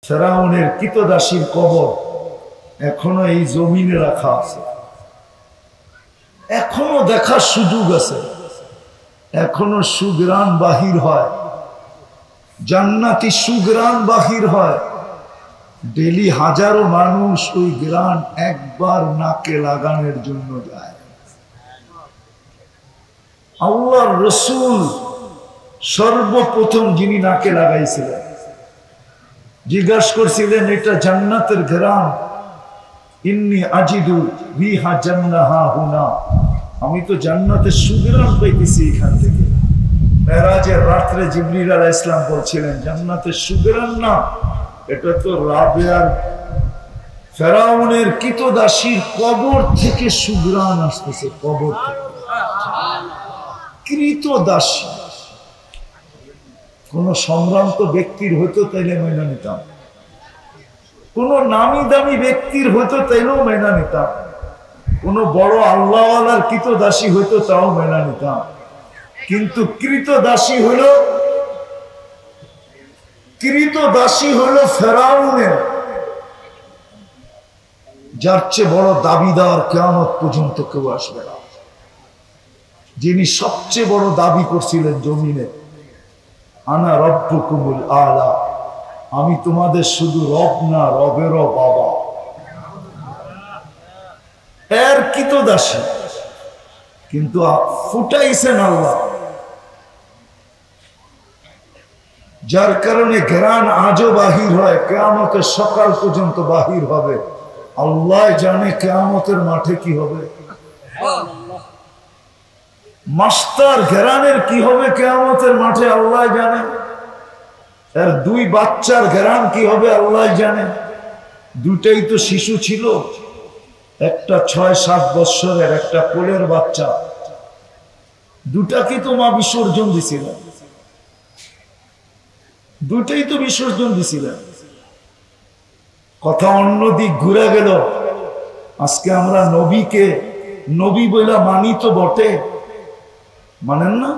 ফেরাউনের কৃতদাসীর কবর এখনো এই জমিনে রাখা আছে, এখনো দেখার সুযোগ আছে, এখনো সুগ্রাণ বাহির হয়, জান্নাতি সুগ্রাণ বাহির হয়। ডেলি হাজারো মানুষ ওই গ্রাণ একবার নাকে লাগানোর জন্য যায়। আল্লাহর রসুল সর্বপ্রথম যিনি নাকে লাগাইছিলেন, জিজ্ঞাসা করছিলেন এটা জান্নাতের ঘ্রাণ, ইন্নী আজিদু রিহা জান্নাহা হুনা, আমি তো জান্নাতের সুগ্রাণ পাইতেছি এখান থেকে। মেরাজের রাত্রে জিবরিল আলাইহিস সালাম বলছিলেন জান্নাতের সুগ্রাণ না, এটা তো রাবেয়ার ফেরাউনের কৃতদাসীর কবর থেকে সুগ্রাণ আসতেছে, কবর থেকে। কৃতদাসী কোন সম্ভ্রান্ত ব্যক্তির হইতো তাইলে মেনে নিতাম, কোন নামি দামি ব্যক্তির হইতো তাইলেও মেনে নিতাম, কোন বড় আল্লাহওয়ালার কৃতদাসী হইতো তাও মেনে নিতাম। কিন্তু কৃতদাসী হলো ফেরাউনের, যার চেয়ে বড় দাবিদার কিয়ামত পর্যন্ত কেউ আসবে না। যিনি সবচেয়ে বড় দাবি করছিলেন জমিনে, আনা রব্বুকুমুল আলা, আমি তোমাদের শুধু রব না, রবেরও বাবা। এর কৃতদাসী, কিন্তু ফুটাইছেন আল্লাহ, যার কারণে ঘ্রাণ আজও বাহির হয়, কিয়ামতের সকাল পর্যন্ত বাহির হবে। আল্লাহ জানে কিয়ামতের মাঠে কি হবে। মাস্টার ঘেরানের কি হবে কিয়ামতের মাঠে আল্লাহ জানে, এর দুই বাচ্চার ঘেরান কি হবে আল্লাহ জানে। দুটাই তো শিশু ছিল, একটা 6-7 বৎসরের, একটা কোলের বাচ্চা। দুটাকে তো মা বিসর্জন দিছিলেন, দুটাই তো বিসর্জন দিছিলেন। কথা অন্য দিক ঘুরে গেল। আজকে আমরা নবীকে নবী বইলা মানি তো বটে, মানেন না?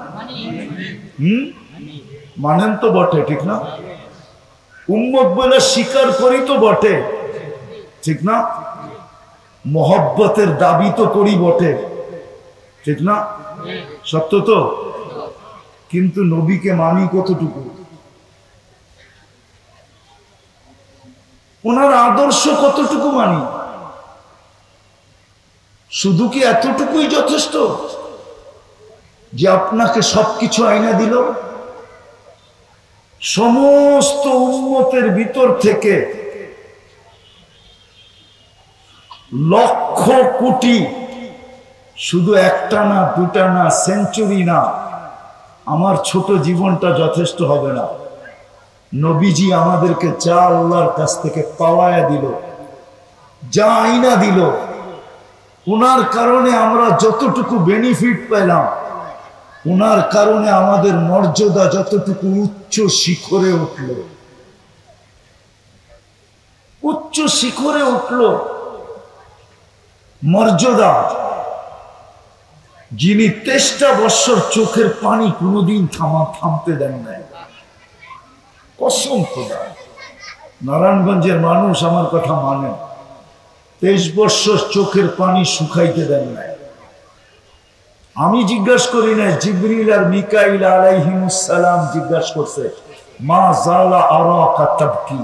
মানেন তো বটে, ঠিক না? উম্মত বলে স্বীকার করি তো বটে, ঠিক না? মহব্বতের দাবি তো করি বটে, ঠিক না? সত্য তো। কিন্তু নবীকে মানি কতটুকু, ওনার আদর্শ কতটুকু মানি? শুধু কি এতটুকুই যথেষ্ট যে আপনাকে সবকিছু আইনা দিল? সমস্ত উম্মতের ভিতর থেকে লক্ষ কোটি, শুধু একটা না, দুটা না, সেঞ্চুরি না, আমার ছোট জীবনটা যথেষ্ট হবে না। নবীজি আমাদেরকে যা আল্লাহর কাছ থেকে পাওয়ায়া দিল, যা আইনা দিল, ওনার কারণে আমরা যতটুকু বেনিফিট পেলাম, ওনার কারণে আমাদের মর্যাদা যতটুকু উচ্চ শিখরে উঠল, উচ্চ শিখরে উঠল মর্যাদা। যিনি 23টা বৎসর চোখের পানি কোনোদিন থামতে দেন নাই, কসম খোদা, নারায়ণগঞ্জের মানুষ আমার কথা মানে, 23 বৎসর চোখের পানি শুকাইতে দেন নাই। আমি জিজ্ঞাসা করি না, জিবরিল আর মিকাইল আলাইহিমুস সালাম জিজ্ঞাসা করছে, মা জালা আরাকা তাবকি,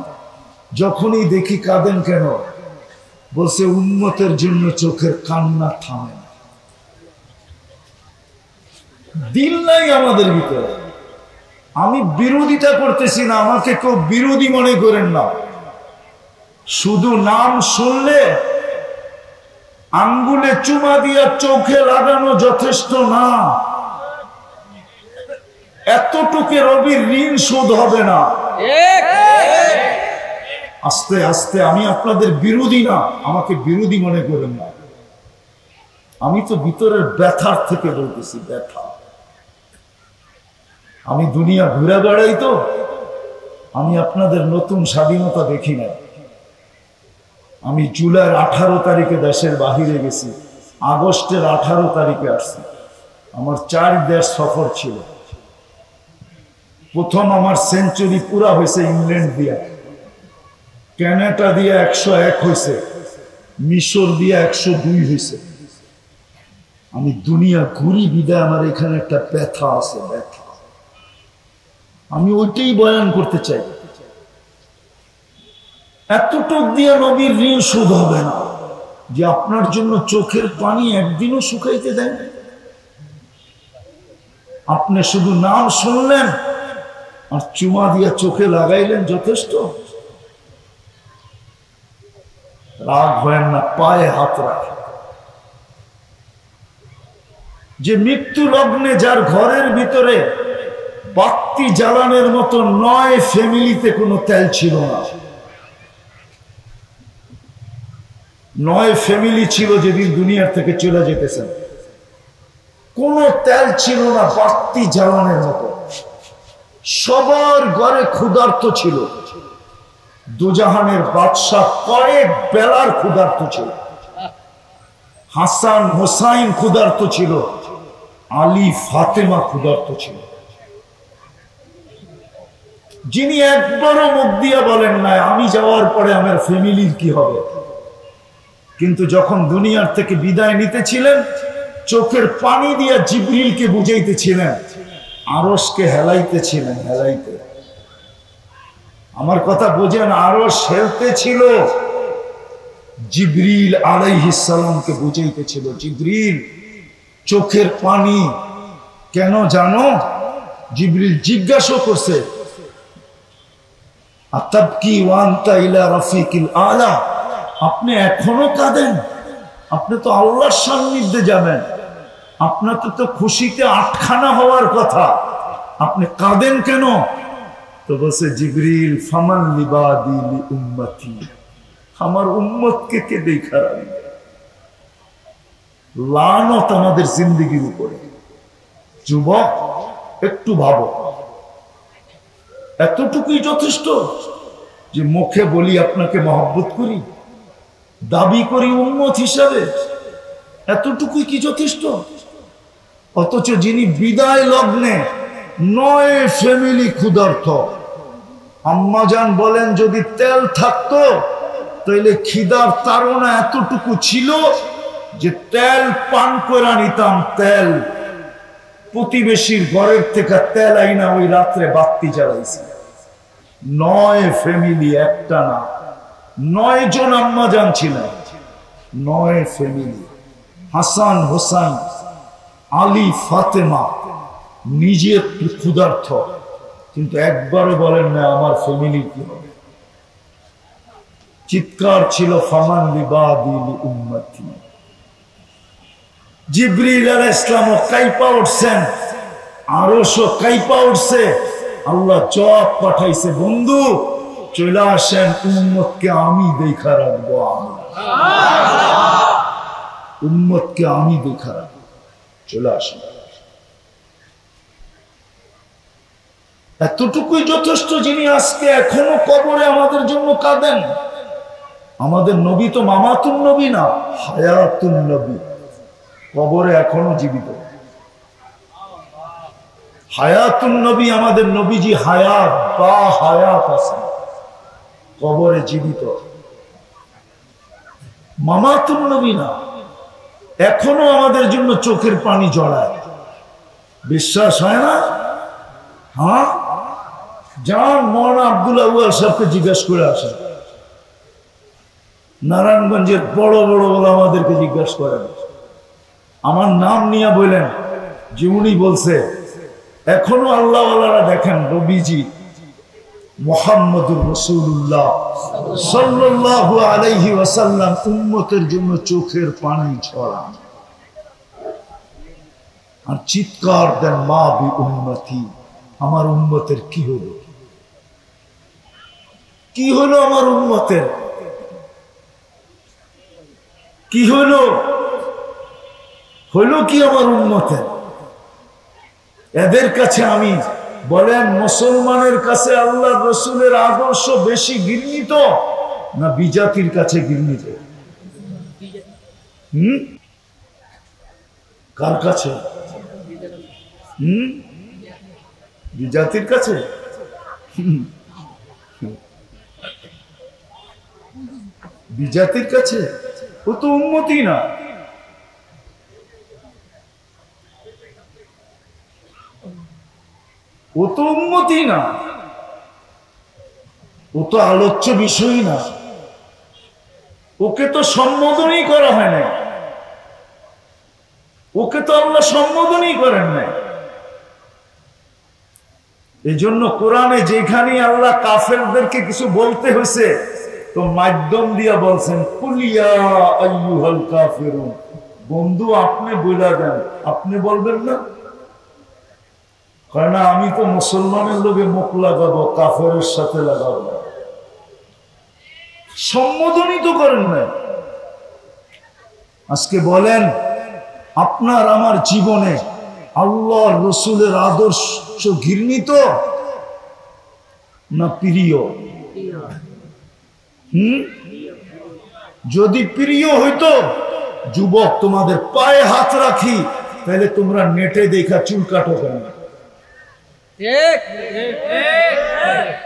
যখনই দেখি কাঁদেন কেন? বলছে উম্মতের জন্য চোখের কান্না থামে না। দিল নাই আমাদের ভিতরে। আমি বিরোধিতা করতেছি না, আমাকে কেউ বিরোধী মনে করেন না। শুধু নাম শুনলে আঙ্গুলে চুমা দিয়া চোখে লাগানো যথেষ্ট না, এতটুকু রবির ঋণ শোধ হবে না। আস্তে আস্তে, আমি আপনাদের বিরোধী না, আমাকে বিরোধী মনে করেন না। আমি তো ভিতরের ব্যথার থেকে বলতেছি, ব্যথা। আমি দুনিয়া ঘুরে বেড়াই তো, আমি আপনাদের নতুন স্বাধীনতা দেখি না। আমি জুলাইয়ের 18 তারিখে দেশের বাহিরে গেছি, আগস্টের 18 তারিখে আসছি। আমার 4 দেশ সফর ছিল। প্রথম আমার সেঞ্চুরি পুরা হয়েছে ইংল্যান্ড দিয়া, ক্যানাডা দিয়ে 101 হয়েছে, মিশর দিয়ে 102 হয়েছে। আমি দুনিয়া ঘুরি বিদায় আমার এখানে একটা ব্যথা আছে, ব্যথা। আমি ওইটাই বয়ান করতে চাই। এতটুক দিয়ে নবীর ঋণ শোধ হবে না যে আপনার জন্য চোখের পানি একদিনও শুকাইতে দেন। আপনি শুধু নাম শুনলেন আর চুমা দিয়া চোখে লাগাইলেন, যথেষ্ট। রাগ হয় না, পায়ে হাত রাখে। যে মৃত্যু লগ্নে যার ঘরের ভিতরে বাতি জ্বালানোর মতো 9 ফ্যামিলিতে কোনো তেল ছিল না। 9 ফ্যামিলি ছিল যেদিন দুনিয়ার থেকে চলে যেতেছেন, কোনো তেল ছিল না বাতি জ্বালানোর মতো। সবার ঘরে ক্ষুধার্ত ছিল। দুজাহানের বাদশাহ কয়েক বেলার ক্ষুধার্ত ছিল। হাসান হোসাইন ক্ষুধার্ত ছিল, আলী ফাতেমা ক্ষুধার্ত ছিল। যিনি একবারও মুখ দিয়া বলেন নাই আমি যাওয়ার পরে আমার ফ্যামিলির কি হবে, কিন্তু যখন দুনিয়ার থেকে বিদায় নিতেছিলেন চোখের পানি দিয়া জিবরিলকে বুঝাইতেছিলেন, আরশকে হেলাইতেছিলেন, হেলাইতে। আমার কথা বোঝেন, আরশ হেলতেছিল, জিবরিল আলাইহিস সালামকে বুঝাইতেছিল। জিবরিল চোখের পানি কেন জানো? জিবরিল জিজ্ঞাসা করছে, আতাবকি ওয়া আনতা ইলা রাফিকিল আলা, আপনি এখনো কাঁদেন? আপনি তো আল্লাহর সান্নিধ্যে যাবেন, আপনার তো খুশিতে আটখানা হওয়ার কথা, আপনি কাঁদেন কেন? তো বলছে জিবরিল, ফামান লিবাদি লি উম্মতি, আমার উম্মতকে কে দেখা রাখবে। লানত আমাদের জিন্দেগির উপরে। যুবক একটু ভাবো, এতটুকুই যথেষ্ট যে মুখে বলি আপনাকে মহব্বত করি, দাবি করি উম্মত হিসাবে, এতটুকুই কি যথেষ্ট? অথচ যিনি বিদায় লগ্নে 9 ফ্যামিলি ক্ষুধার্ত। আম্মাজান বলেন যদি তেল থাকতো তাহলে খিদার তাড়না এতটুকু ছিল যে তেল পান করে নিতাম। তেল প্রতিবেশীর ঘরের থেকে তেল আইনা ওই রাত্রে বাতি জ্বালাইছি। 9 ফ্যামিলি, একটা না, 9 জন আম্মাজান ছিলেন। 9 ফ্যামিলি, হাসান হোসাইন আলী ফাতেমা, নিজের ক্ষুধার্ত, কিন্তু একবারও বলেন না আমার ফ্যামিলি কি হবে। চিৎকার ছিল ফামান লিবাদি লি উম্মতি। জিবরিল আলাইহিস সালাম কাইপা উঠছেন, আরশও কাইপা উঠছে। আল্লাহ জবাব পাঠাইছে, বন্ধু চলে আসেন, উম্মতকে আমি দেখা রাখবো। আমি উম্মতকে আমি দেখা রাখবো, চলে আসেন। এতটুকুই যথেষ্ট যিনি আজকে এখনো কবরে আমাদের জন্য কাঁদেন। আমাদের নবী তো মামাতুন নবী না, হায়াতুন নবী, কবরে এখনো জীবিত। হায়াতুন নবী, আমাদের নবীজি হায়াত বা হায়াত আছে, কবরে জীবিত। মামাতুন নবী না, এখনো আমাদের জন্য চোখের পানি জড়ায়। বিশ্বাস হয় না? হ্যাঁ, যান মৌলানা আব্দুল আউয়াল সাহেবকে জিজ্ঞাসা করে আসেন। নারায়ণগঞ্জের বড় বড় ওলামাদেরকে জিজ্ঞাসা করেন। আমার নাম নিয়ে বললেন যে উনি বলছে এখনো আল্লাহ ওয়ালারা দেখেন নবীজি মুহাম্মদুর রাসূলুল্লাহ সাল্লাল্লাহু আলাইহি ওয়াসাল্লাম উম্মতের জন্য চোখের পানি ঝরান আর চিৎকার দেন, মা বি উম্মতি, আমার উম্মতের কি হলো, কি হলো আমার উম্মতের, কি হলো, হলো কি আমার উম্মতের। এদের কাছে আমি বলেন মুসলমানের কাছে আল্লাহর রাসূলের আদর্শ বেশি ঘৃণিত না বিজাতির কাছে ঘৃণিত? কার কাছে? বিজাতির কাছে। বিজাতির কাছে? ও তো উম্মতই না। ও তো উম্মতই না, ও তো আলোচ্য বিষয়ই না। ওকে তো সম্বোধনই করা হয় না, ওকে তো আল্লাহ সম্বোধনই করেন নাই। এই জন্য কোরআনে যেখানে আল্লাহ কাফেরদেরকে কিছু বলতে হয়েছে তো মাধ্যম দিয়া বলছেন, কুলিয়া আইয়ুহাল কাফিরুন, বন্ধু আপনি বইলা দেন। আপনি বলবেন না? কারণ আমি তো মুসলমানের লোকে মুখ লাগাবো, কাফেরের সাথে লাগাবো। সম্বোধনই তো করেন না। আজকে বলেন আপনার আমার জীবনে আল্লাহ রসুলের আদর্শ ঘৃণিত না প্রিয়? যদি প্রিয় হইতো, যুবক তোমাদের পায়ে হাত রাখি, তাহলে তোমরা নেটে দেখা চুল কাটো কেন?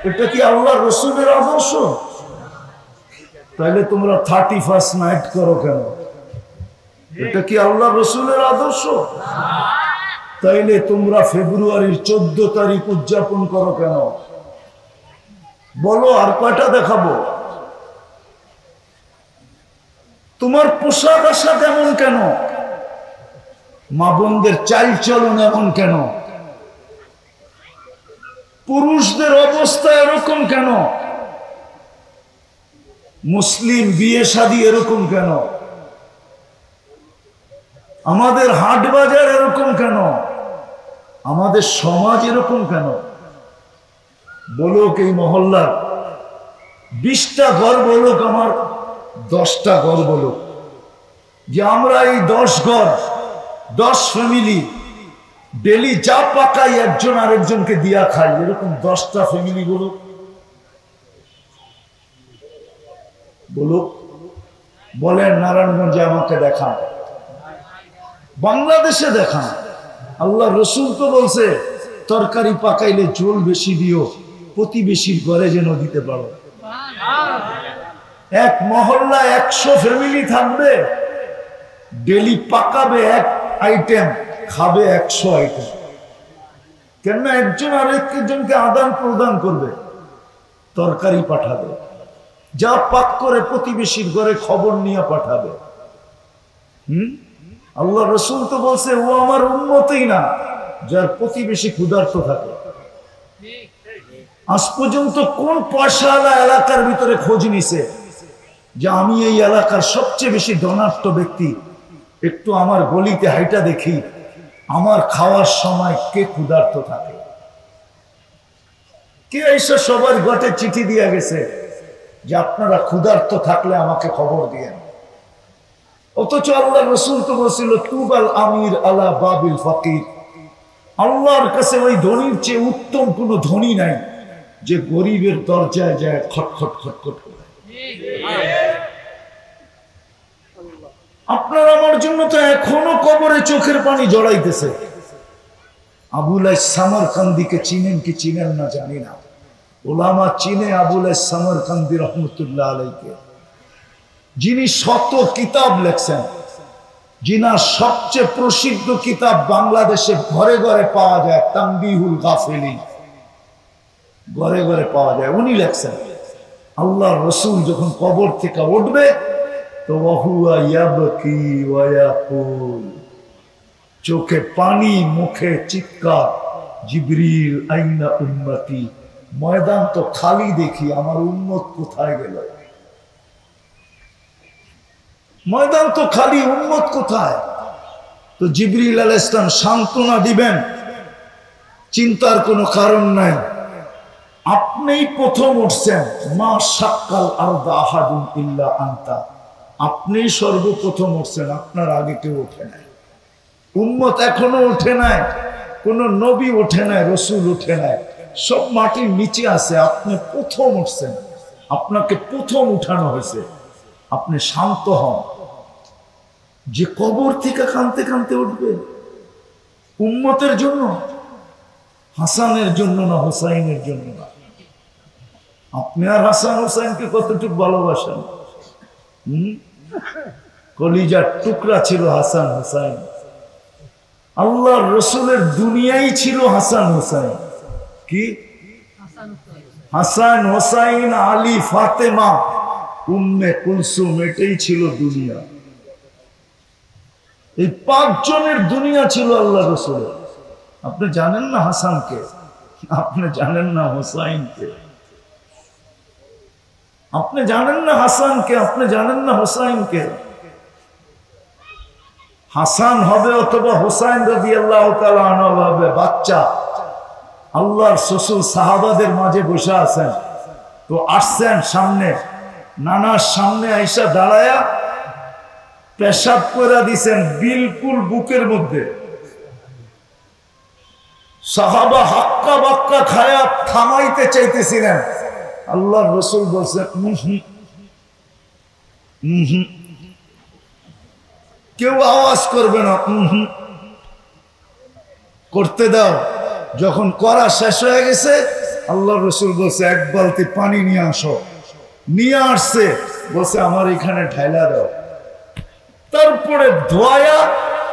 এটা কি আল্লাহ রসুলের আদর্শ? তাহলে তোমরা 31st নাইট করো কেন? এটা কি আল্লাহ রসুলের আদর্শ? তাইলে তোমরা ফেব্রুয়ারির 14 তারিখ উদযাপন করো কেন? বলো, আর কয়টা দেখাবো? তোমার পোশাক আশাক এমন কেন? মা বোনদের চালচলন এমন কেন? পুরুষদের অবস্থা এরকম কেন? মুসলিম বিয়ে শাদী এরকম কেন? আমাদের হাট বাজার এরকম কেন? আমাদের সমাজ এরকম কেন? বলুক এই মহল্লার 20টা ঘর, বলুক আমার 10টা ঘর, বলুক যে আমরা এই 10 ঘর 10 ফ্যামিলি ডেলি যা পাকাই একজন আরেকজনকে দিয়া খাই, এরকম 10টা ফ্যামিলি বলুক। বলুক, বলেন নারায়ণগঞ্জে আমাকে দেখান, বাংলাদেশে দেখান। আল্লাহ রসুল তো বলছে তরকারি পাকাইলে ঝোল বেশি দিও, প্রতিবেশীর ঘরে যেন দিতে পারো। এক মহল্লা 100 ফ্যামিলি থাকবে, ডেলি পাকাবে 1 আইটেম, খাবে 100 আইটেম। কেন? একজন আরেকজনকে আদান প্রদান করবে, তরকারি পাঠাবে, যা পাক করে প্রতিবেশীর ঘরে খবর নিয়ে পাঠাবে। আল্লাহ রসুল তো বলছে ও আমার উম্মতই না যার প্রতিবেশী ক্ষুধার্ত থাকে। আজ পর্যন্ত কোন পয়সাওয়ালা এলাকার ভিতরে খোঁজ নিছে যে আমি এই এলাকার সবচেয়ে বেশি ধনাঢ্য ব্যক্তি, একটু আমার গলিতে হাইটা দেখি আমার খাওয়ার সময় কে ক্ষুধার্ত থাকে? কে এসে সবার ঘটে চিঠি দিয়ে গেছে যে আপনারা ক্ষুধার্ত থাকলে আমাকে খবর দিয়েন? অথচ আল্লাহ রসুল তো বলছিল তুবাল আমির আলা বাবিল ফকির, আল্লাহর কাছে ওই ধনীর চেয়ে উত্তম কোন ধনী নাই যে গরিবের দরজায় যায় খটখট খটখট করে। আপনার আমার জন্য তো এখনো কবরে চোখের পানি জড়াইতেছে। আবুল সামরকান্দিকে চিনেন কি চিনেন না জানি না, ওলামা চিনে আবুল সামরকান্দি রহমতুল্লাহ আলাইকে, যিনি শত কিতাব লেখছেন, যিনার সবচেয়ে প্রসিদ্ধ কিতাব বাংলাদেশে ঘরে ঘরে পাওয়া যায়, তানবিহুল গাফিলিন, ঘরে ঘরে পাওয়া যায়। উনি লেখছেন আল্লাহ রসুল যখন কবর থেকে উঠবে তো ওয়াহুয়া ইয়াবকি ওয়া ইয়াকুল, চোখে পানি, মুখে চিৎকার, জিবরিল আইনা উম্মতি, ময়দান তো খালি দেখি, আমার উম্মত কোথায় গেল? ময়দান তো খালি, উম্মত কোথায়? তো জিবরিল আলাইহিস সালাম সান্ত্বনা দিবেন, চিন্তার কোনো কারণ নাই, আপনিই প্রথম উঠছেন, মা শাক্কাল আরদা আহাদুন ইল্লা আনতা, আপনি সর্বপ্রথম উঠছেন, আপনার আগে কেউ ওঠে নাই। উম্মত এখনো ওঠে নাই, কোন নবী ওঠে নাই, রসুল ওঠে নাই, সব মাটির নিচে আছে, আপনি প্রথম উঠছেন, আপনাকে প্রথম উঠানো হয়েছে। আপনি শান্ত হন, যে কবর থেকে কাঁদতে কাঁদতে উঠবে উম্মতের জন্য, হাসানের জন্য না, হুসাইনের জন্য না। আপনি আর হাসান হুসাইনকে কতটুকু ভালোবাসেন? কলিজার টুকরা ছিল হাসান হুসাইন। আল্লাহর রসুলের দুনিয়াই ছিল হাসান হুসাইন। কি হাসান হুসাইন, আলী, ফাতেমা, উম্মে কুলসুম, এটাই ছিল দুনিয়া। এই 5 জনের দুনিয়া ছিল আল্লাহ রসুলের। আপনি জানেন না হাসানকে, আপনি জানেন না হুসাইনকে, আপনি জানেন না হাসানকে, আপনি জানেন না হুসাইনকে। হাসান হবে অথবা হুসাইন রাদিয়াল্লাহু তাআলা আনহু হবে বাচ্চা। আল্লাহর শ্বশুর সাহাবাদের মাঝে বসে আছেন, তো আসছেন সামনে, নানার সামনে আইসা দাঁড়ায়া পেশাব করে দিছেন বিলকুল বুকের মধ্যে। সাহাবা হাক্কা বাক্কা খায়া থামাইতে চাইতেছিলেন, আল্লাহর রাসূল বলছেন কেউ আওয়াজ করবে না, করতে দাও। যখন করা শেষ হয়ে গেছে আল্লাহর রাসূল বলছে 1 বালতি পানি নিয়ে আসো। নিয়ে আসছে, বলছে আমার এখানে ঢাইলা দাও। তারপরে ধোয়া,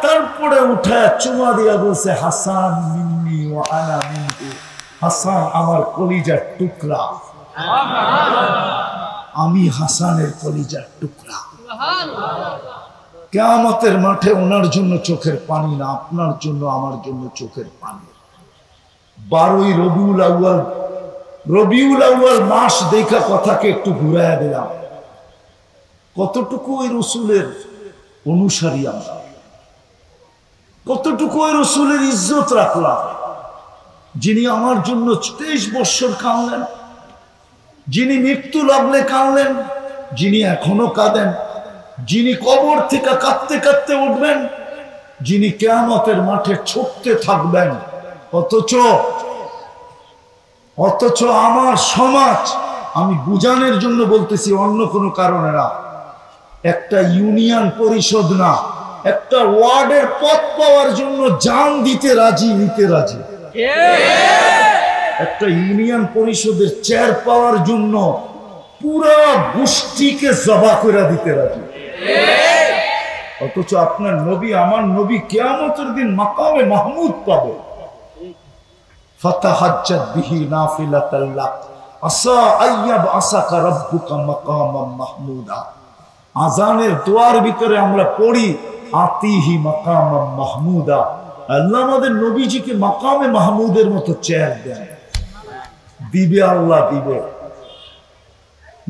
তারপরে উঠায় চুমা দিয়া বলছে হাসান মিন্নি ওয়া আনা মিনকু, হাসান আমার কলিজার টুকরা, আমি হাসানের কলিজার টুকরা। কিয়ামতের মাঠে ওনার জন্য চোখের পানি না, আপনার জন্য আমার জন্য চোখের পানি। 12ই রবিউল আউয়াল মাস দেখা কথাকে একটু ঘুরাইয়া দিলাম। কতটুকু ওই রসুলের অনুসারী আমরা, কতটুকু ওই রসুলের ইজ্জত রাখলাম, যিনি আমার জন্য 23 বৎসর কাঁদলেন, যিনি মৃত্যু লাগলে কাঁদলেন, যিনি এখনো কাঁদেন, যিনি কবর থেকে কাঁদতে কাঁদতে উঠবেন, যিনি কিয়ামতের মাঠে ছুটতে থাকবেন। অথচ আমার সমাজ, আমি বুঝানোর জন্য বলতেছি, অন্য কোনো কারণে না, একটা ইউনিয়ন পরিষদ না, একটা ওয়ার্ডের পদ পাওয়ার জন্য জান দিতে রাজি, নিতে রাজি। একটা ইউনিয়ন পরিষদের চেয়ার পাওয়ার জন্য পুরা গোষ্ঠীকে জবা করে দিতে রাজি। অথচ আপনার নবী, আমার নবী কিয়ামতের দিন মাকামে মাহমুদ পাবে। ফাতাহাজ্জাত বিহি নাফিলাতাল লাক আসা আইয়াব আসাকা রাব্বুকা মাকামাম মাহমুদা। আজানের দোয়ার ভিতরে আমরা পড়ি আতিহি মাকামাম মাহমুদা, আল্লাহ আমাদের নবীজিকে মাকামে মাহমুদের মতো চেয়ার দেন। দিবে আল্লাহ, দিবে,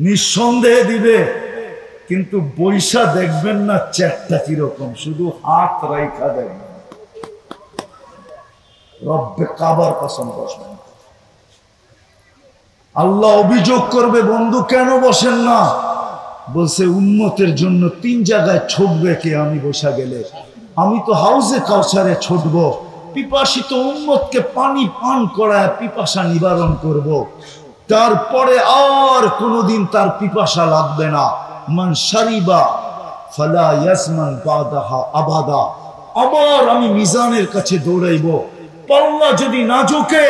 নিঃসন্দেহে দিবে, কিন্তু বৈশা দেখবেন না চেয়ারটা কিরকম, শুধু হাত রাইখা দেখবেন। রব্বে কাবার কসম বসবেন। আল্লাহ অভিযোগ করবে, বন্ধু কেন বসেন না? বলছে উম্মতের জন্য 3 জায়গায় ছুটবে কে আমি বসা গেলে? আমি তো হাউজে কাউসারে ছুটবো, পিপাসিত উম্মতকে পানি পান করায় পিপাসা নিবারণ করব। তারপরে আর কোনোদিন তার পিপাসা লাগবে না। মান শারিবা ফালা ইয়াসমান বাদাহা আবাদা। আবার আমি মিজানের কাছে দৌড়াইব, পাল্লা যদি না ঝোঁকে,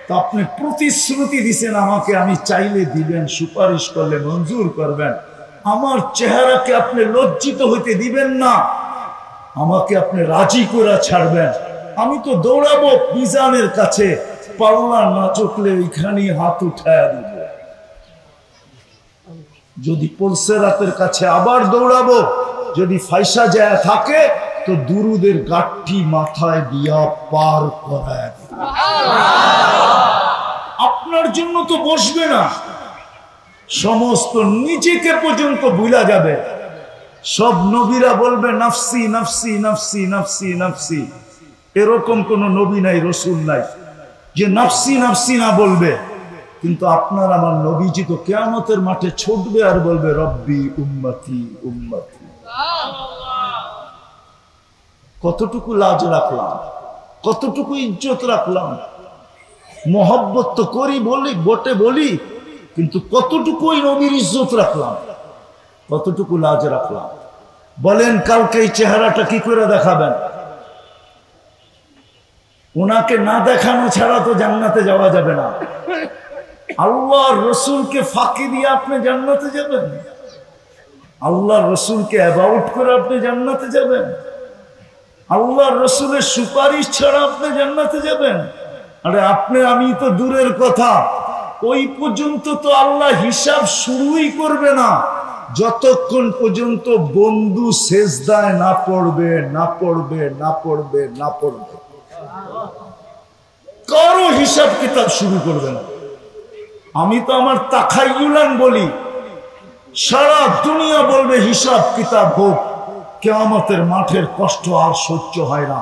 তা আপনি প্রতিশ্রুতি দিছেন আমাকে, আমি চাইলে দিবেন, সুপারিশ করলে মঞ্জুর করবেন। আমার চেহারাকে আপনি লজ্জিত হইতে দিবেন না, আমাকে আপনি রাজি করে ছাড়বেন। আমি তো দৌড়াবো মিজানের কাছে, পাল্লা না চোখলে ওইখানেই হাত উঠায় দিব। যদি পুলসেরাতের কাছে আবার দৌড়াবো, যদি ফাইসা যায় থাকে তো দুরুদের গাঠি মাথায় দিয়া পার করায় দিব। আপনার জন্য তো বসবে না, সমস্ত নিজেকে পর্যন্ত ভুলা যাবে। সব নবীরা বলবে নাফসি নাফসি নাফসি নাফসি নাফসি। এরকম কোন নবী নাই, রসুল নাই যে নাফসি নাফসি না বলবে। কিন্তু আপনার আমার নবীজি তো কিয়ামতের মাঠে ছুটবে আর বলবে রব্বি উম্মতি উম্মতি। কতটুকু লাজ রাখলাম, কতটুকু ইজ্জত রাখলাম। মোহব্বত তো করি, বলি বটে বলি, কিন্তু কতটুকু ওই নবীর ইজ্জত রাখলাম, কতটুকু লাজ রাখলাম। বলেন কালকে এই চেহারাটা কি করে দেখাবেন? ওনাকে না দেখানো ছাড়া তো জান্নাতে যাওয়া যাবে না। আল্লাহর রসুলকে ফাঁকি দিয়ে আপনি জান্নাতে যাবেন? আল্লাহ রসুলকে অ্যাবাউট করে আপনি জান্নাতে যাবেন? আল্লাহ রসুলের সুপারিশ ছাড়া আপনি জান্নাতে যাবেন? আরে আপনি আমি তো দূরের কথা, ওই পর্যন্ত তো আল্লাহ হিসাব শুরুই করবে না যতক্ষণ পর্যন্ত বন্ধু সেজদায় না পড়বে, না পড়বে, না পড়বে, না পড়বে। কারো হিসাব কিতাব শুরু করবে না। আমি তো আমার তাখাইয়ুলান বলি, সারা দুনিয়া বলবে হিসাব কিতাব হোক, কিয়ামতের মাঠের কষ্ট আর সহ্য হয় না,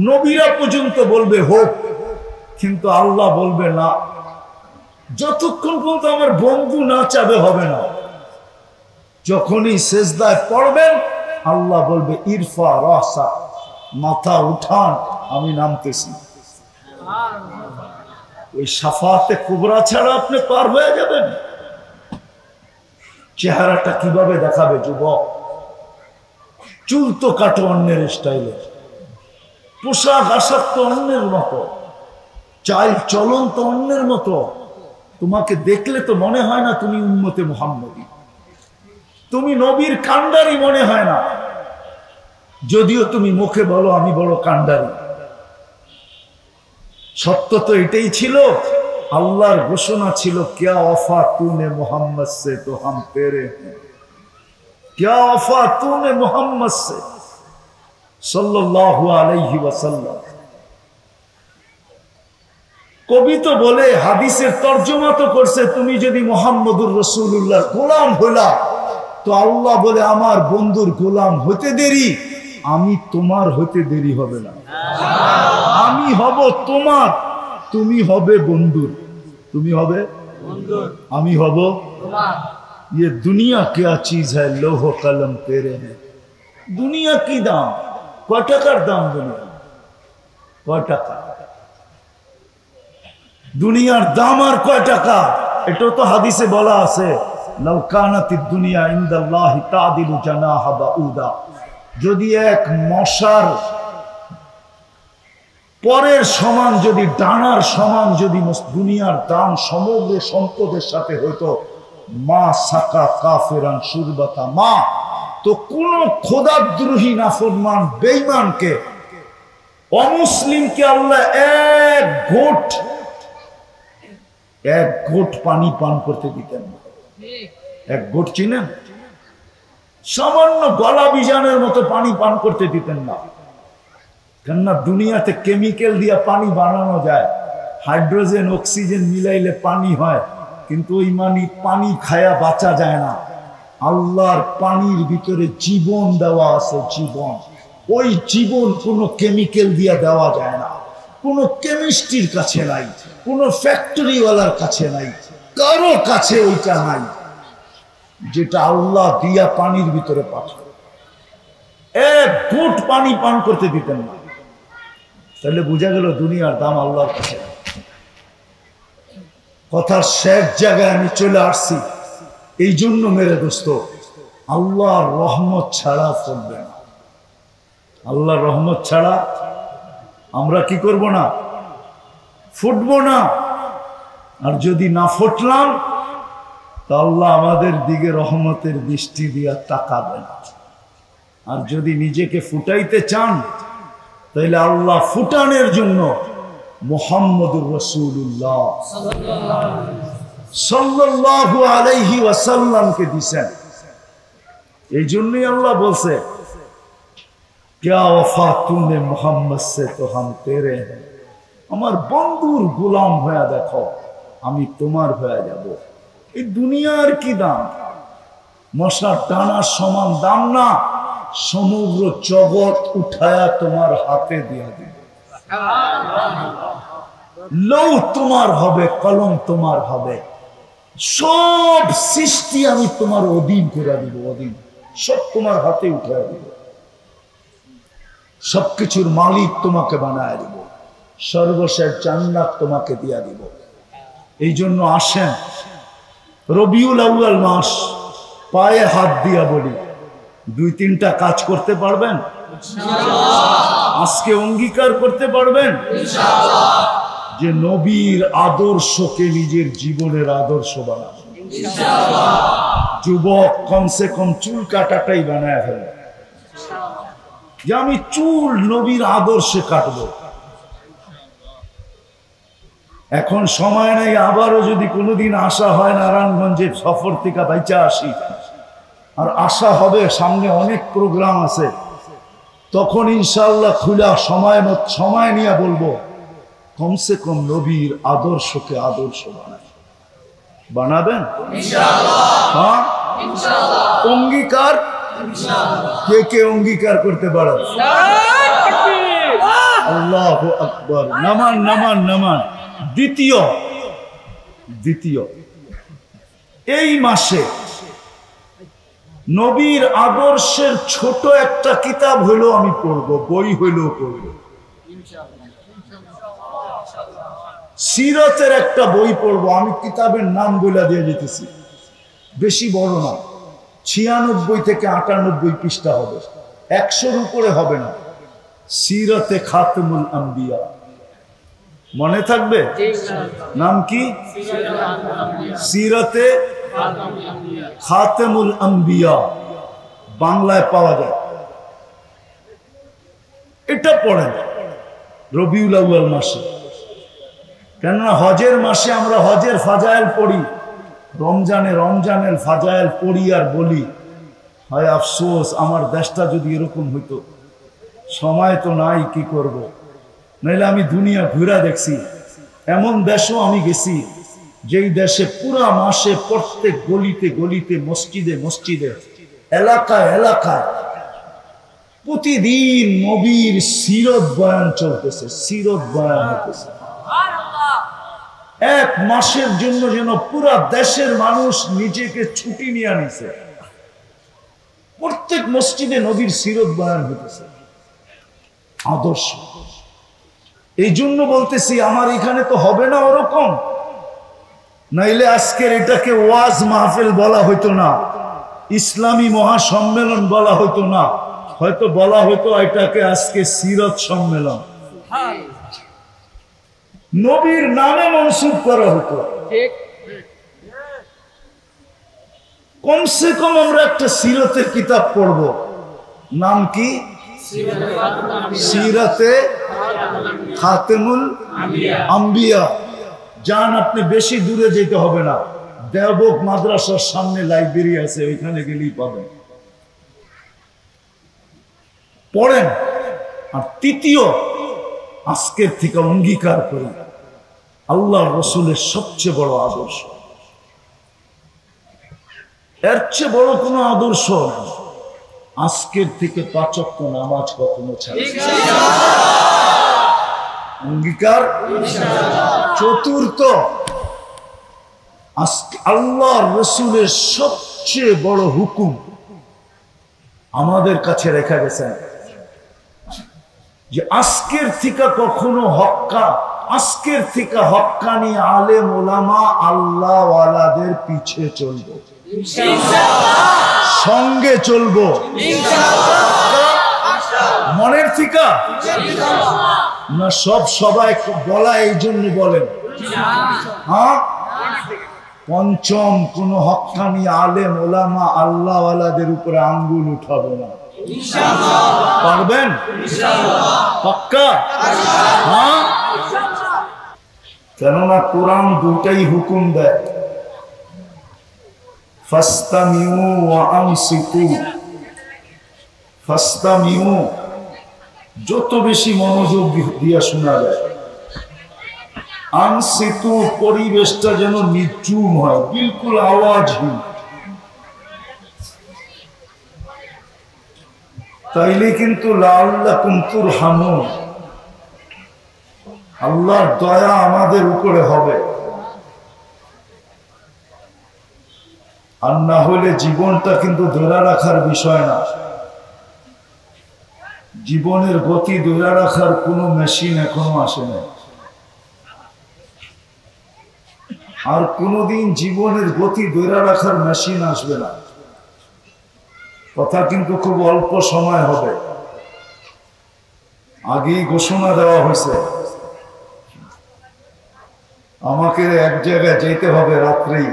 নবীরা পর্যন্ত বলবে হোক, কিন্তু আল্লাহ বলবে না। যতক্ষণ পর্যন্ত আমার বন্ধু না চাবে হবে না। যখনই সেজদায় পড়বেন আল্লাহ বলবে ইরফা রাসা, মাথা উঠান, আমি নামতেছি। ওই শাফাতে কুবরা ছাড়া আপনি পার হয়ে যাবেন? চেহারাটা কিভাবে দেখাবে যুবক? চুল তো কাটো অন্যের স্টাইলে, পোশাক আশাক তো অন্যের মতো, চাল চলন তো অন্যের মতো। তোমাকে দেখলে তো মনে হয় না তুমি উম্মতে মুহাম্মদী, তুমি নবীর কান্ডারি মনে হয় না, যদিও তুমি মুখে বলো আমি বড় কান্ডারি। সত্য তো এটাই ছিল, আল্লাহর ঘোষণা ছিল क्या वफा तूने मोहम्मद से तो हम तेरे हैं, क्या वफा तूने मोहम्मद से सल्लल्लाहु अलैहि वसल्लम। কবি তো বলে, হাদিসের তর্জমা তো করছে, তুমি যদি মুহাম্মদুর রাসূলুল্লাহর গোলাম হইলা তো আল্লাহ বলে আমার বন্ধুর গোলাম হতে দেরি, আমি তোমার হতে দেরি হবে না। আমি হব তোমার, তুমি হবে বন্ধুর। তুমি হবে বন্ধুর, আমি হব তোমার। ये दुनिया क्या चीज है, लोह कलम तेरे हैं। दुनिया की दाम, কয় টাকার দাম দুনিয়া? কয় টাকা? দুনিয়ার দাম আর কয় টাকা? এটাও তো হাদিসে বলা আছে, লাউ কানাতিদ দুনিয়া ইনদাল্লাহি তাদিলু জানাহা বাউদা। যদি এক মশার পরের সমান, যদি ডানার সমান যদি দুনিয়ার দাম সমগ্র সম্পদের সাথে হইতো, মা সাকা কাফেরান সুরবাতা মা, তো কোন খোদাদ্রোহী নাফরমান বেঈমানকে, অমুসলিমকে আল্লাহ এক ঘোট পানি পান করতে দিতেন না। এক ঘোট চিনেন? সামান্য গলা বিজানের মতো পানি পান করতে দিতেন না। কেননা দুনিয়াতে কেমিক্যাল দিয়ে পানি বানানো যায়, হাইড্রোজেন অক্সিজেন মিলাইলে পানি হয়, কিন্তু ওই পানি খায়া বাঁচা যায় না। আল্লাহর পানির ভিতরে জীবন দেওয়া আছে, জীবন। ওই জীবন কোনো কেমিক্যাল দিয়ে দেওয়া যায় না, কোনো কেমিস্ট্রির কাছে নাই, কোনো ফ্যাক্টরিওয়ালার কাছে নাই, কারো কাছে ওইটা নাই, যেটা আল্লাহ দিয়া পানির ভিতরে পাঠায়। এক ঘুট পানি পান করতে দিতেন না। তাহলে বোঝা গেল দুনিয়ার দাম আল্লাহর কাছে। কথার শেষ জায়গায় আমি চলে আসছি, এই জন্য মেরে দোস্ত, আল্লাহর রহমত ছাড়া ফুটবে না। আল্লাহর রহমত ছাড়া আমরা কি করব না? ফুটবো না। আর যদি না ফুটলাম তা আল্লাহ আমাদের দিকে রহমতের দৃষ্টি দিয়া তাকাবেন। আর যদি নিজেকে ফুটাইতে চান তাহলে আল্লাহ ফুটানোর জন্য মুহাম্মদুর রাসূলুল্লাহ সাল্লাল্লাহু আলাইহি ওয়াসাল্লামকে দিয়েছেন। এই জন্যই আল্লাহ বলছে, क्या वफा तूने मोहम्मद से तो हम तेरे हैं। আমার বন্ধুর গোলাম হয়ে দেখো, আমি তোমার হয়ে যাব। এই দুনিয়ার কি দাম? মশার ডানার সমান দাম না, সমগ্র জগৎ উঠায়া তোমার হাতে দিয়া দিবে। লৌহ তোমার হবে, কলম তোমার হবে, সব সৃষ্টি আমি তোমার অধীন করে দিব। অধীন সব তোমার হাতে উঠায়া দিব, সবকিছুর মালিক তোমাকে বানায় দিব, সর্বশেষ জান্নাত তোমাকে দিয়া দিব। এই জন্য আসেন, রবিউল আউয়াল মাস, পায়ে হাত দিয়া বলি, 2-3টা কাজ করতে পারবেন? আজকে অঙ্গীকার করতে পারবেন যে নবীর আদর্শকে নিজের জীবনের আদর্শ বানাবেন। যুবক কমসে কম চুল কাটাটাই বানায় ফেলে যে আমি চুল নবীর আদর্শে কাটবো। এখন সময় নাই, আবারও যদি কোনোদিন আসা হয় নারায়ণগঞ্জের সফর থেকে বাইচা আসি, আর আশা হবে সামনে অনেক প্রোগ্রাম আছে, তখন ইনশাআল্লাহ খুলা সময় নিয়ে বলবো কমসে কম নবীর আদর্শকে আদর্শ বানাবেন হ্যাঁ অঙ্গীকার কে কে অঙ্গীকার করতে পারেন? আল্লাহু আকবার। নামান নামান নামান। দ্বিতীয় এই মাসে নবীর আদর্শের ছোট একটা কিতাব হইলো আমি পড়বো, বই হইলেও পড়বো। সিরাতের একটা বই পড়বো, আমি কিতাবের নাম বলে দিয়ে যেতেছি, বেশি বড় না, 96 থেকে 98 পৃষ্ঠা হবে, 100-র উপরে হবে না। সিরাতে খাতেমুল আম্বিয়া, মনে থাকবে? নাম কি? সিরাতে খাতেমুল আম্বিয়া, বাংলায় পাওয়া যায়। এটা পড়েন রবিউল আউয়াল মাসে, কেননা হজের মাসে আমরা হজের ফাজাইল পড়ি, রমজানের ফাজাইল পড়ি আর বলি হয় আফসোস আমার দেশটা যদি এরকম হইতো। সময় তো নাই, কি করব। নাইলে আমি দুনিয়া ঘুরা দেখছি, এমন দেশও আমি গেছি যেই দেশে পুরা মাসে প্রত্যেক গলিতে গলিতে মসজিদে মসজিদে এলাকায় এলাকায় প্রতিদিন নবীর সিরত বয়ান চলতেছে, সিরত বয়ান হতেছে। এক মাসের জন্য যেন পুরা দেশের মানুষ নিজেকে ছুটি নিয়ে নিছে, প্রত্যেক মসজিদে নবীর সিরত বয়ান হতেছে, আদর্শ। এই জন্য বলতেছি আমার এখানে তো হবে না ওরকম, নাইলে আজকের এটাকে ওয়াজ মাহফিল বলা হইতো না, ইসলামী মহাসম্মেলন বলা হইতো না, হয়তো বলা হইতো এটাকে আজকে সিরত সম্মেলন, নবীর নামে মনসুব করা হতো। কমসে কম আমরা একটা সিরতের কিতাব পড়ব, নাম কি? সিরাতে খাতেমুল আম্বিয়া। যান, আপনি বেশি দূরে যেতে হবে না, দেওবন্দ মাদ্রাসার সামনে লাইব্রেরি আছে, ওইখানে গেলেই পাবেন, পড়েন। আর তৃতীয়, আজকের থেকে অঙ্গীকার করি আল্লাহ রসুলের সবচেয়ে বড় আদর্শ, এর চেয়ে বড় কোনো আদর্শ আজকের থেকে 5 ওয়াক্ত নামাজ কখনো ছাড়বে না। অঙ্গীকার। চতুর্থ, আল্লাহ রসুলের সবচেয়ে বড় হুকুম আমাদের কাছে রেখা গেছেন যে আজকের থেকে কখনো আজকের থেকে হক্কানি আলেম ওলামা আল্লাহ ওয়ালাদের পিছে চলবো, সঙ্গে চলবো, মনের থেকে না। সবাই বলা এই জন্য বলেন হ্যাঁ। পঞ্চম, কোন হক্কানি আলেম ওলামা আল্লাহ ওয়ালাদের উপরে আঙ্গুল উঠাবো না। পারবেন? পাক্কা? হ্যাঁ। কেননা কোরআন দুটাই হুকুম দেয়, ফাস্তামিউ ওয়া আনসিতু। ফাস্তামিউ, যত বেশি মনোযোগ দিয়ে শোনা যায়। আনসিতু, পরিবেশটা যেন নির্জুম হয়, বিলকুল আওয়াজহীন, তাইলে কিন্তু লাআল্লাকুম তুরহামুন, আল্লাহর দয়া আমাদের উপরে হবে। আর না হলে জীবনটা কিন্তু ধরে রাখার বিষয় না, জীবনের গতি ধরে রাখার কোনো মেশিন এখনো আসে না। আর কোনোদিন জীবনের গতি ধরে রাখার মেশিন আসবে না, কথা কিন্তু খুব অল্প সময় হবে। আগেই ঘোষণা দেওয়া হয়েছে আমাকে এক জায়গায় যেতে হবে রাত্রেই,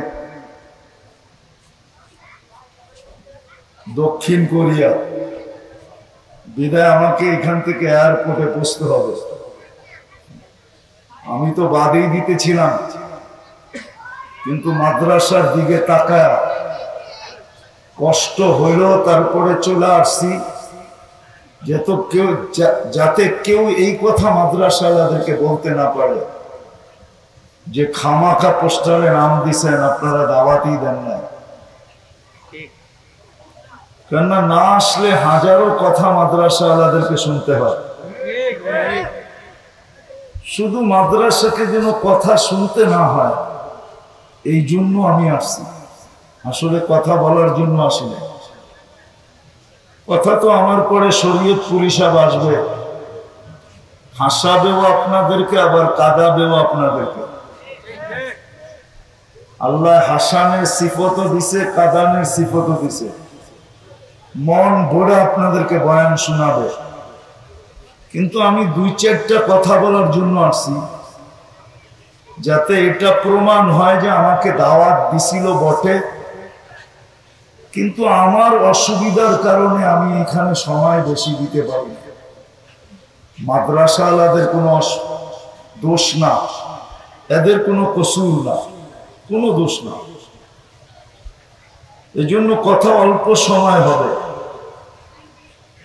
দক্ষিণ কোরিয়া। বিদায় আমাকে এখান থেকে এয়ারপোর্টে পৌঁছতে হবে। আমি তো বাদেই দিতেছিলাম, কিন্তু মাদ্রাসার দিকে তাকায় কষ্ট হইল, তারপরে চলে আসছি যাতে কেউ এই কথা মাদ্রাসাওয়ালাদেরকে বলতে না পারে যে খামাখা পোস্টারে নাম দিছেন, আপনারা দাওয়াতই দেন না। কেননা না আসলে হাজারো কথা মাদ্রাসাওয়ালাদেরকে শুনতে হয়। শুধু মাদ্রাসাকে যেন কথা শুনতে না হয়, এই জন্য আমি আসছি। আসলে কথা বলার জন্য আসি না। কথা তো আমার পরে শরীয়তপুর হিসাব আসবে, হাসাবেও আপনাদেরকে, আবার কাঁদাবেও আপনাদেরকে। আল্লাহ হাসানের সিফতও দিছে, কাঁদানের সিফতও দিছে। মন ভরে আপনাদেরকে বয়ান শোনাবে, কিন্তু আমি দুই চারটা কথা বলার জন্য আসছি, যাতে এটা প্রমাণ হয় যে আমাকে দাওয়াত দিছিল বটে, কিন্তু আমার অসুবিধার কারণে আমি এখানে সময় বেশি দিতে পারি না। মাদ্রাসাওয়ালাদের কোনো দোষ না, এদের কোনো কসুর না, কোনো দোষ না। এজন্য কথা অল্প সময় হবে।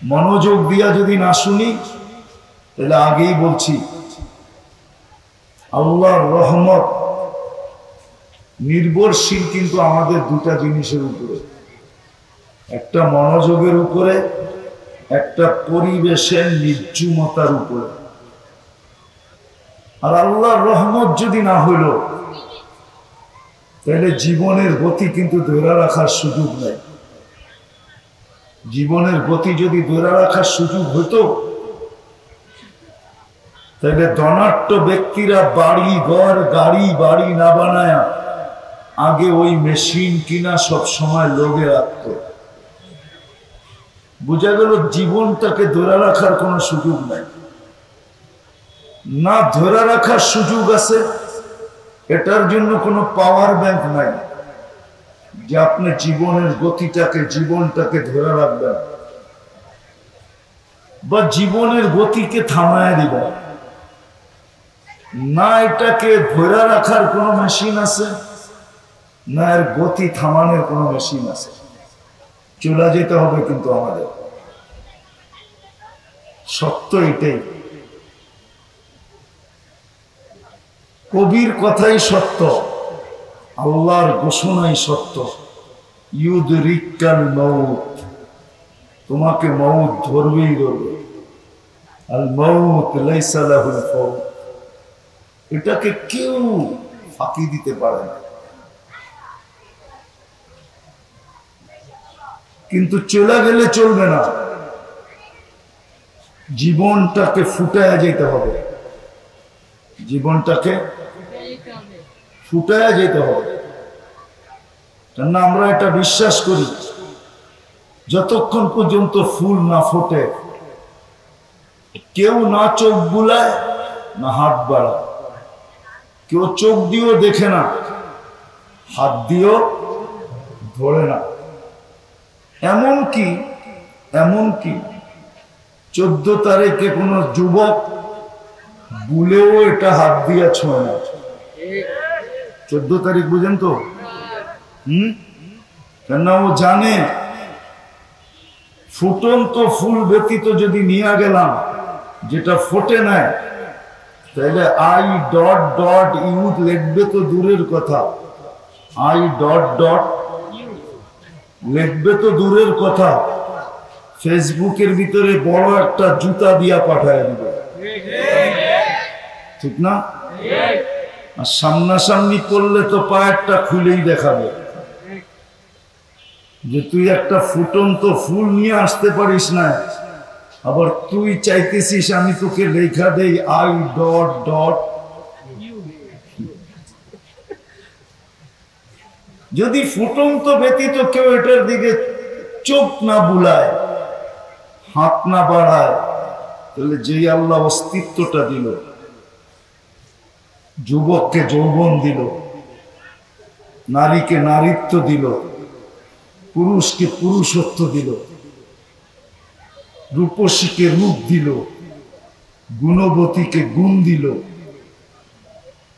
মনোযোগ দিয়া যদি না শুনি, তাহলে আগেই বলছি, আল্লাহর রহমত নির্ভরশীল কিন্তু আমাদের দুটা জিনিসের উপরে, একটা মনোযোগের উপরে, একটা পরিবেশের নির্জুমতার উপরে। আর আল্লাহর রহমত যদি না হইল, তাহলে জীবনের গতি কিন্তু ধরে রাখার সুযোগ নেই। জীবনের গতি যদি ধরে রাখার সুযোগ হতো, তাহলে ধনাঢ্য ব্যক্তিরা বাড়ি ঘর গাড়ি বাড়ি না বানায় আগে ওই মেশিন কিনা সব সময় লোভে রাখত। বোঝা গেল জীবনটাকে ধরে রাখার কোনো সুযোগ নাই। না ধরে রাখার সুযোগ আছে, এটার জন্য কোনো পাওয়ার ব্যাংক নাই যে আপনি জীবনের গতিটাকে, জীবনটাকে ধরে রাখবেন বা জীবনের গতিকে থামায় দিবেন। না এটাকে ধরে রাখার কোনো মেশিন আছে, না এর গতি থামানোর কোনো মেশিন আছে। চলে যেতে হবে কিন্তু আমাদের, সত্য এটাই। কবির কথাই সত্য, আল্লাহর ঘোষণাই সত্য। ইউদরিকাল মউত, তোমাকে মউত ধরবেই ধরবে। আল মউত লাইসা লাহুল ফাউত, এটাকে কেউ ফাঁকি দিতে পারে না। কিন্তু চলে গেলে চলবে না, জীবনটাকে ফুটায়া যেতে হবে। জীবনটাকে ফুটায়া যেতে হবে। কেননা আমরা এটা বিশ্বাস করি, যতক্ষণ পর্যন্ত ফুল না ফোটে, কেউ না চোখ বুলায় না হাত বাড়ায়, কেউ চোখ দিয়েও দেখে না, হাত দিয়েও ধরে না। এমনকি 14 তারিখে কোনো যুবক বুলেও এটা হাত দিয়া ছোঁয় না। 14 তারিখ বুঝেন তো? কেন ও জানে ফুটন্ত ফুল ব্যতীত যদি নিয়ে গেলাম, যেটা ফোটে নাই, তাহলে I.Youth লিখবে তো দূরের কথা, লিখবে তো দূরের কথা, ফেসবুকের ভিতরে বড় একটা জুতা দিয়া পাঠায় দিবে, ঠিক না? আর সামনাসামনি করলে তো পায়েরটা খুলেই দেখাবে যে তুই একটা ফুটন্ত ফুল নিয়ে আসতে পারিস না, আবার তুই চাইতেছিস আমি তোকে লেখা দেই I.Youth। যদি ফুটন্ত ব্যতীত কেউ এটার দিকে চোখ না বুলায়, হাত না বাড়ায়, তাহলে যেই আল্লাহ অস্তিত্বটা দিল, যুবককে যৌবন দিল, নারীকে নারীত্ব দিল, পুরুষকে পুরুষত্ব দিল, রূপসীকে রূপ দিল, গুণবতীকে গুণ দিল।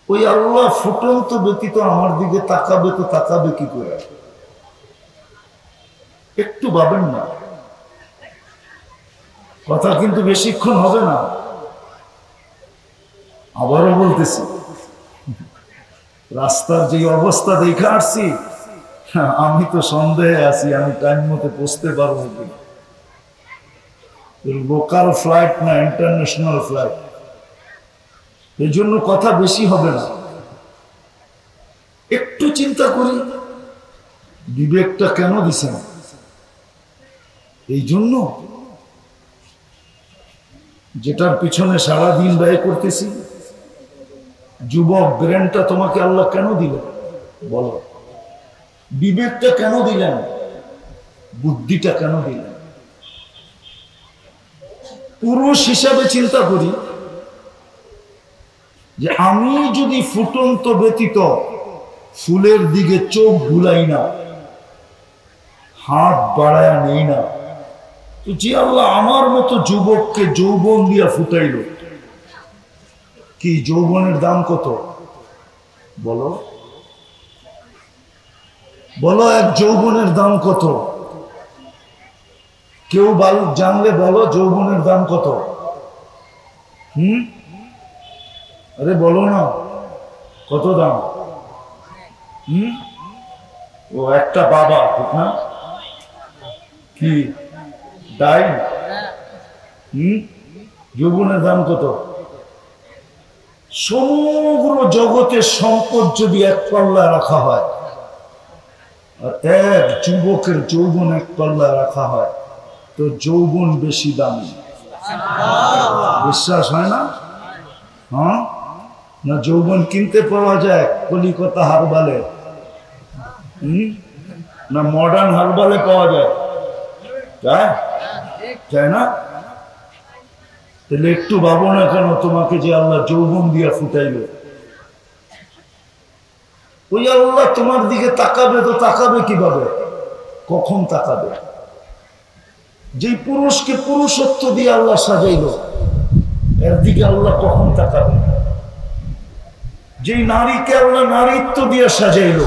ওই আল্লাহ ফুটন্ত ব্যতীত আমার দিকে তাকাবে তো তাকাবে কি করে? একটু ভাবেন না, কথা কিন্তু বেশিক্ষণ হবে না। আবারও বলতেছি, রাস্তার যে অবস্থা দেখে আসছি, আমি তো সন্দেহে আছি আমি টাইম মতো পৌঁছতে পারবো কিনা। লোকাল ফ্লাইট না ইন্টারন্যাশনাল ফ্লাইট, এই জন্য কথা বেশি হবে না। একটু চিন্তা করি, বিবেকটা কেন দিছে না? এই জন্য যেটার পিছনে সারাদিন ব্যয় করতেছি। যুবক ব্রেনটা তোমাকে আল্লাহ কেন দিলেন বলো? বিবেকটা কেন দিলেন? বুদ্ধিটা কেন দিলেন? পুরুষ হিসাবে চিন্তা করি যে আমি যদি ফুটন্ত ব্যতীত ফুলের দিকে চোখ ভুলাই না, হাত বাড়ায়া নেই না, তো যে আল্লাহ আমার মতো যুবককে যৌবন দিয়া ফুটাইল, কি যৌবনের দাম কত বলো? বলো, এক যৌবনের দাম কত? কেউ জানলে বলো, যৌবনের দাম কত? আরে বলো না, কত দাম? ও একটা বাবা, ঠিক না? কি তাই? যৌবনের দাম কত? সমগ্র জগতের সম্পদ যদি এক পাল্লায় রাখা হয় আর এক যুবকের যৌবন এক পাল্লায় রাখা হয়, তো যৌবন বেশি দামি। বিশ্বাস হয় না? হ্যাঁ না, যৌবন কিনতে পাওয়া যায় কলিকাতা হারবালে, না মডার্ন হারবালে পাওয়া যায়? যায় না? তাহলে একটু ভাবো না কেন তোমাকে যে আল্লাহ যৌবন দিয়া ফুটাইল, ওই আল্লাহ তোমার দিকে তাকাবে তো তাকাবে কিভাবে? কখন তাকাবে? যে পুরুষকে পুরুষত্ব দিয়ে আল্লাহ সাজাইল, এর দিকে আল্লাহ কখন তাকাবে? যেই নারীকে আল্লাহ নারীত্ব দিয়ে সাজাইল,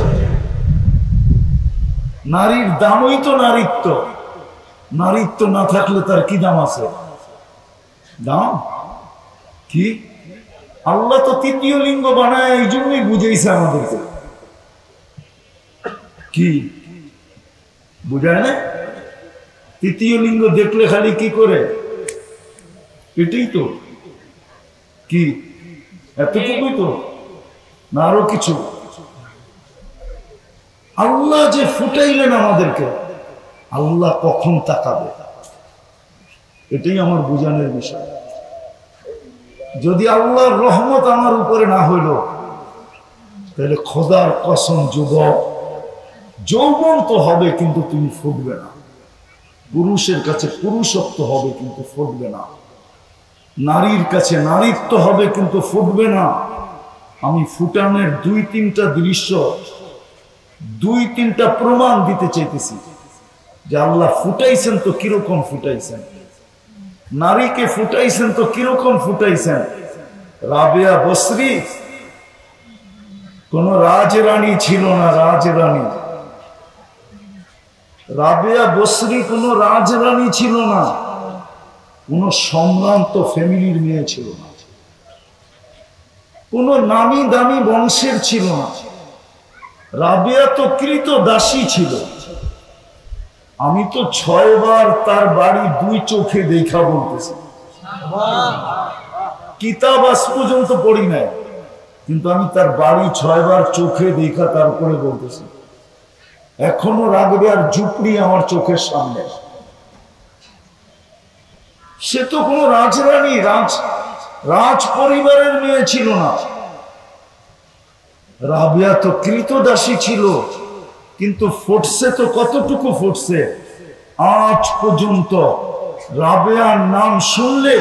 নারীর দামই তো নারীত্ব। নারীত্ব না থাকলে তার কি দাম আছে? দাম কি? আল্লাহ তো তৃতীয় লিঙ্গ বানায়, এই জন্যই বুঝাইছে আমাদেরকে। কি বুঝায় না? তৃতীয় লিঙ্গ দেখলে খালি কি করে? এটাই তো। কি এতটুকুই তো না আরো কিছু? আল্লাহ যে ফুটাইলেন আমাদেরকে, আল্লাহ কখন তাকাবে? এটাই আমার বোঝানোর বিষয়। যদি আল্লাহর রহমত আমার উপরে না হইল, তাহলে খোদার কসম যুবক, যৌবন তো হবে কিন্তু তুমি ফুটবে না। পুরুষের কাছে পুরুষত্ব হবে কিন্তু ফুটবে না। নারীর কাছে নারীত্ব হবে কিন্তু ফুটবে না। আমি ফুটানের দুই তিনটা দৃশ্য, দুই তিনটা প্রমাণ দিতে চাইতেছি যে আল্লাহ ফুটাইছেন তো কিরকম ফুটাইছেন, নারীকে ফুটাইছেন তো কিরকম ফুটাইছেন। রাবেয়া বসরি কোন রাজরানী ছিল না, রাজরানী। রাবেয়া বসরি কোন রাজরানী ছিল না, কোন সম্ভ্রান্ত ফ্যামিলির মেয়ে ছিল না, কোন নামি দামি বংশের ছিল না। রাবেয়া তো কৃত দাসী ছিল। আমি তো 6 বার তার বাড়ি দুই চোখে দেখা বলতেছি। কিতাব আজ পর্যন্ত পড়ি নাই, কিন্তু আমি তার বাড়ি 6 বার চোখে দেখা তারপরে বলতেছি। এখনো রাবেয়ার ঝুপড়ি আমার চোখের সামনে। সে তো কোনো রাজরানী, রাজ পরিবারের মেয়ে ছিল না। রাবেয়া তো কৃতদাসী ছিল, কিন্তু ফুটছে তো কতটুকু ফুটছে? আজ পর্যন্ত রাবেয়ার নাম শুনলে,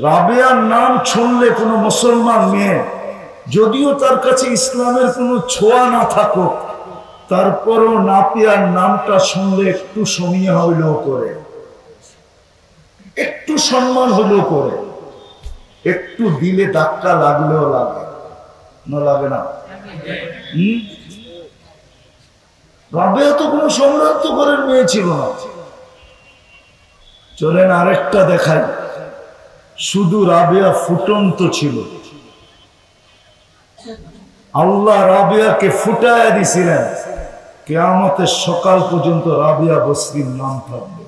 রাবেয়ার নাম শুনলে কোনো মুসলমান মেয়ে যদিও তার কাছে ইসলামের কোনো ছোঁয়া না থাকুক, তারপরও নাপিয়ার নামটা শুনলে একটু সমীহ হইলেও করে, একটু সম্মান হলেও করে, একটু দিলে ধাক্কা লাগলেও লাগে না, লাগে না? রাবেয়া তো কোনো সম্রান্ত ঘরের মেয়ে ছিল না। চলেন আরেকটা দেখাই, শুধু রাবেয়া ফুটন্ত ছিল। আল্লাহ রাবেয়াকে ফুটায়া দিছিলেন, কিয়ামতের সকাল পর্যন্ত রাবেয়া বসরির নাম থাকবে।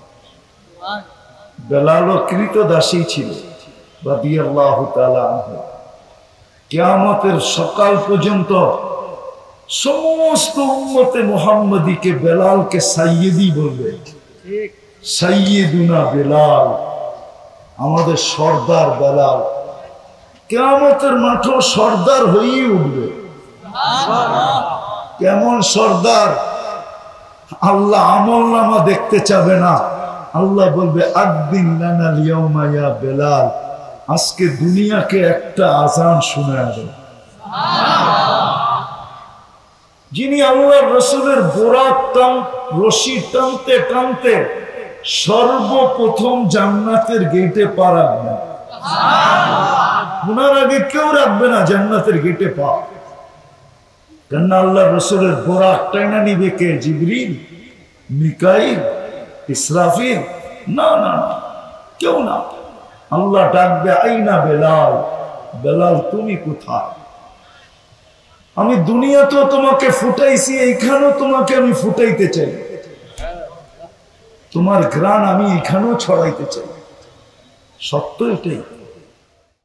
বেলালও কৃতদাসী ছিল রাদিয়াল্লাহু তাআলা আনহু। কিয়ামতের সকাল পর্যন্ত সমস্ত উম্মতে মুহাম্মাদীকে বেলালকে সাইয়্যিদি বলবে। সাইয়্যিদুনা বেলাল, আমাদের সর্দার বেলাল। কিয়ামতের মাঠেও সর্দার হয়েই উঠবে। কেমন সর্দার? আল্লাহ আমলনামা দেখতে চাবে না, আল্লাহ বলবে আযদিন লানাল ইয়াওমা ইয়া বেলাল, আজকে দুনিয়াকে একটা আযান শোনায় দাও। যিনি আল্লাহর রাসূলের বোরাক রশি টানতে টানতে সর্বপ্রথম জান্নাতের গেটে পা রাখবেন, ওনার আগে কেউ রাখবে না জান্নাতের গেটে পা। কেন? আল্লাহ রাসূলের বোরাক টাইনা নিবে কে? জিবরিল, মিকাইল, ইসরাফিল? না না না, কেউ না। আল্লাহ ডাকবে আইনা বেলাল, বেলাল তুমি কোথায়? আমি দুনিয়াতেও তোমাকে ফুটাইছি, এইখানেও তোমাকে আমি ফুটাইতে চাই, তোমার ঘ্রাণ আমি এখানেও ছড়াইতে চাই। সত্য এটাই।